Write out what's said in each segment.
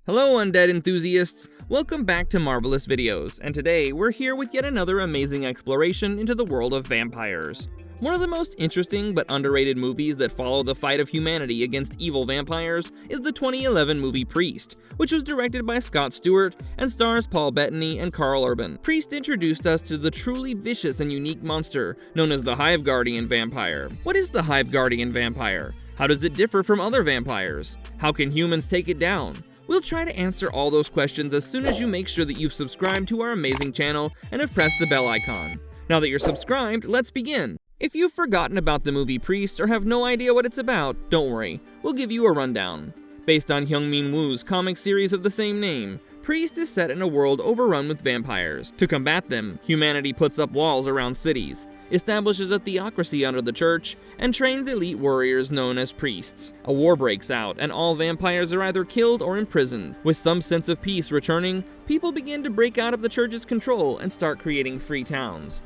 Hello undead enthusiasts, welcome back to Marvelous Videos, and today we're here with yet another amazing exploration into the world of vampires. One of the most interesting but underrated movies that follow the fight of humanity against evil vampires is the 2011 movie Preist, which was directed by Scott Stewart and stars Paul Bettany and Karl Urban. Preist introduced us to the truly vicious and unique monster known as the Hive Guardian vampire. What is the Hive Guardian vampire? How does it differ from other vampires? How can humans take it down? We'll try to answer all those questions as soon as you make sure that you've subscribed to our amazing channel and have pressed the bell icon. Now that you're subscribed, let's begin. If you've forgotten about the movie Preist or have no idea what it's about, don't worry, we'll give you a rundown. Based on Hyung-Min Woo's comic series of the same name, Preist is set in a world overrun with vampires. To combat them, humanity puts up walls around cities, establishes a theocracy under the church, and trains elite warriors known as priests. A war breaks out, and all vampires are either killed or imprisoned. With some sense of peace returning, people begin to break out of the church's control and start creating free towns.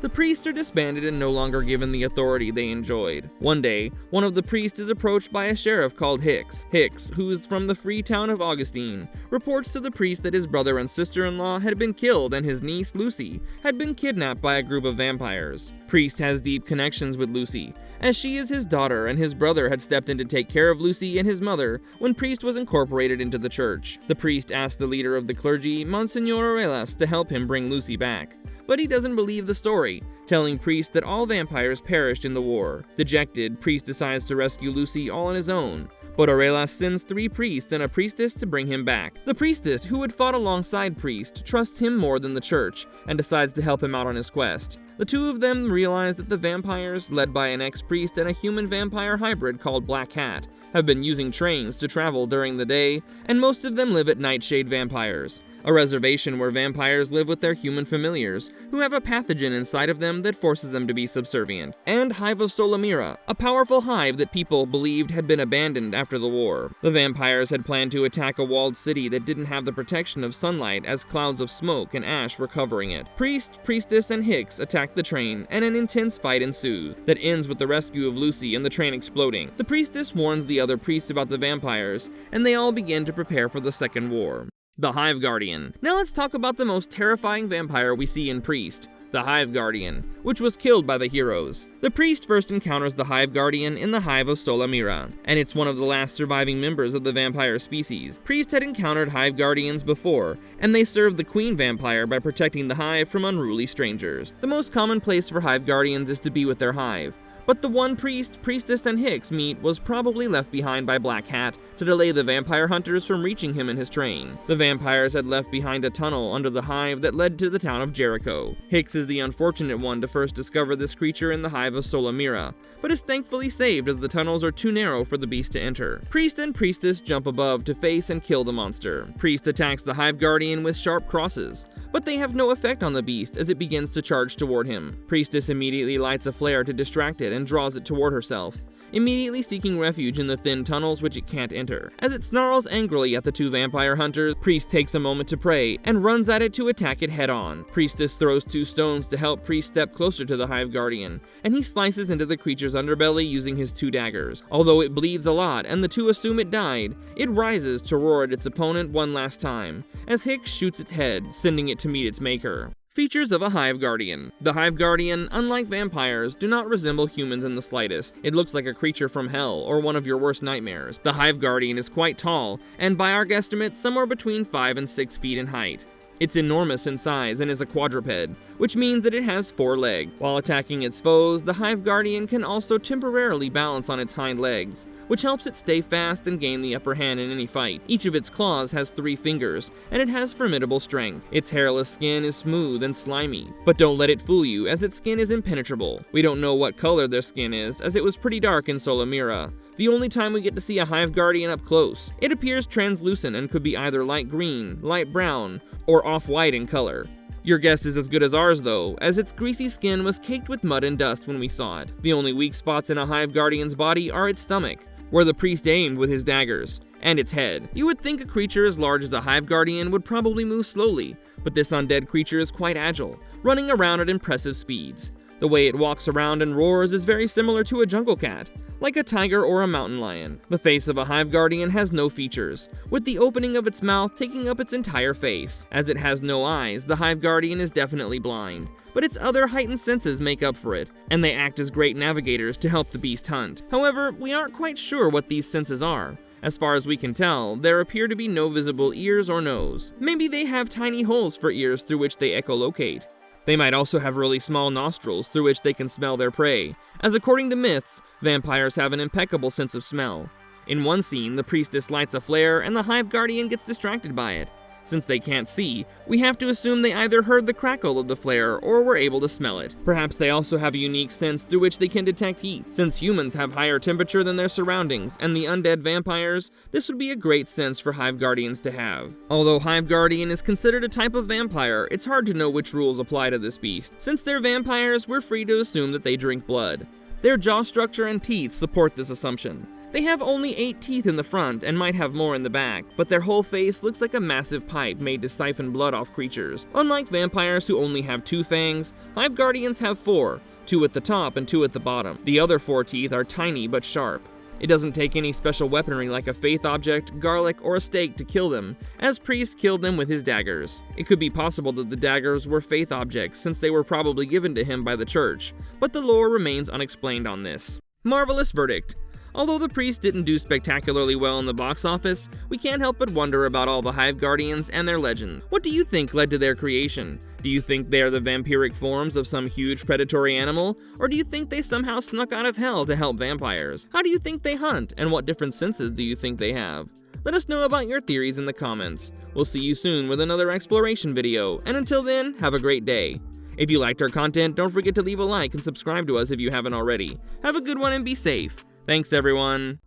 The priests are disbanded and no longer given the authority they enjoyed. One day, one of the priests is approached by a sheriff called Hicks. Hicks, who is from the free town of Augustine, reports to the priest that his brother and sister-in-law had been killed and his niece, Lucy, had been kidnapped by a group of vampires. Priest has deep connections with Lucy, as she is his daughter and his brother had stepped in to take care of Lucy and his mother when Priest was incorporated into the church. The priest asks the leader of the clergy, Monsignor Eyeless, to help him bring Lucy back. But he doesn't believe the story, telling Priest that all vampires perished in the war. Dejected, Priest decides to rescue Lucy all on his own, but Eyeless sends 3 priests and a priestess to bring him back. The priestess, who had fought alongside Priest, trusts him more than the church, and decides to help him out on his quest. The two of them realize that the vampires, led by an ex-priest and a human-vampire hybrid called Black Cat, have been using trains to travel during the day, and most of them live at Nightshade Vampires, a reservation where vampires live with their human familiars, who have a pathogen inside of them that forces them to be subservient. And Hive of Solomira, a powerful hive that people believed had been abandoned after the war. The vampires had planned to attack a walled city that didn't have the protection of sunlight as clouds of smoke and ash were covering it. Priest, priestess, and Hicks attack the train, and an intense fight ensues that ends with the rescue of Lucy and the train exploding. The priestess warns the other priests about the vampires, and they all begin to prepare for the Second War. The Hive Guardian. Now let's talk about the most terrifying vampire we see in Preist, the Hive Guardian, which was killed by the heroes. The priest first encounters the Hive Guardian in the Hive of Solomira, and it's one of the last surviving members of the vampire species. Priest had encountered Hive Guardians before, and they served the queen vampire by protecting the hive from unruly strangers. The most common place for Hive Guardians is to be with their hive, but the one priest, priestess, and Hicks meet was probably left behind by Black Hat to delay the vampire hunters from reaching him in his train. The vampires had left behind a tunnel under the hive that led to the town of Jericho. Hicks is the unfortunate one to first discover this creature in the Hive of Solomira, but is thankfully saved as the tunnels are too narrow for the beast to enter. Priest and priestess jump above to face and kill the monster. Priest attacks the Hive Guardian with sharp crosses, but they have no effect on the beast as it begins to charge toward him. Priestess immediately lights a flare to distract it and draws it toward herself, immediately seeking refuge in the thin tunnels which it can't enter. As it snarls angrily at the 2 vampire hunters, Priest takes a moment to pray and runs at it to attack it head-on. Priestess throws 2 stones to help Priest step closer to the Hive Guardian, and he slices into the creature's underbelly using his 2 daggers. Although it bleeds a lot and the 2 assume it died, it rises to roar at its opponent one last time, as Hicks shoots its head, sending it to meet its maker. Features of a Hive Guardian. The Hive Guardian, unlike vampires, do not resemble humans in the slightest. It looks like a creature from hell or one of your worst nightmares. The Hive Guardian is quite tall, and by our guesstimate, somewhere between 5 and 6 feet in height. It's enormous in size and is a quadruped, which means that it has 4 legs. While attacking its foes, the Hive Guardian can also temporarily balance on its hind legs, which helps it stay fast and gain the upper hand in any fight. Each of its claws has 3 fingers, and it has formidable strength. Its hairless skin is smooth and slimy, but don't let it fool you, as its skin is impenetrable. We don't know what color their skin is, as it was pretty dark in Solomira, the only time we get to see a Hive Guardian up close. It appears translucent and could be either light green, light brown, or off-white in color. Your guess is as good as ours though, as its greasy skin was caked with mud and dust when we saw it. The only weak spots in a Hive Guardian's body are its stomach, where the priest aimed with his daggers, and its head. You would think a creature as large as a Hive Guardian would probably move slowly, but this undead creature is quite agile, running around at impressive speeds. The way it walks around and roars is very similar to a jungle cat, like a tiger or a mountain lion. The face of a Hive Guardian has no features, with the opening of its mouth taking up its entire face. As it has no eyes, the Hive Guardian is definitely blind, but its other heightened senses make up for it, and they act as great navigators to help the beast hunt. However, we aren't quite sure what these senses are. As far as we can tell, there appear to be no visible ears or nose. Maybe they have tiny holes for ears through which they echolocate. They might also have really small nostrils through which they can smell their prey, as according to myths, vampires have an impeccable sense of smell. In one scene, the priestess lights a flare and the Hive Guardian gets distracted by it. Since they can't see, we have to assume they either heard the crackle of the flare or were able to smell it. Perhaps they also have a unique sense through which they can detect heat. Since humans have higher temperature than their surroundings and the undead vampires, this would be a great sense for Hive Guardians to have. Although Hive Guardian is considered a type of vampire, it's hard to know which rules apply to this beast. Since they're vampires, we're free to assume that they drink blood. Their jaw structure and teeth support this assumption. They have only 8 teeth in the front and might have more in the back, but their whole face looks like a massive pipe made to siphon blood off creatures. Unlike vampires who only have 2 fangs, Hive Guardians have 4, 2 at the top and 2 at the bottom. The other 4 teeth are tiny but sharp. It doesn't take any special weaponry like a faith object, garlic, or a stake to kill them, as Preist killed them with his daggers. It could be possible that the daggers were faith objects since they were probably given to him by the church, but the lore remains unexplained on this. Marvelous verdict. Although the Priest didn't do spectacularly well in the box office, we can't help but wonder about all the Hive Guardians and their legend. What do you think led to their creation? Do you think they are the vampiric forms of some huge predatory animal? Or do you think they somehow snuck out of hell to help vampires? How do you think they hunt, and what different senses do you think they have? Let us know about your theories in the comments. We'll see you soon with another exploration video, and until then, have a great day. If you liked our content, don't forget to leave a like and subscribe to us if you haven't already. Have a good one and be safe. Thanks, everyone.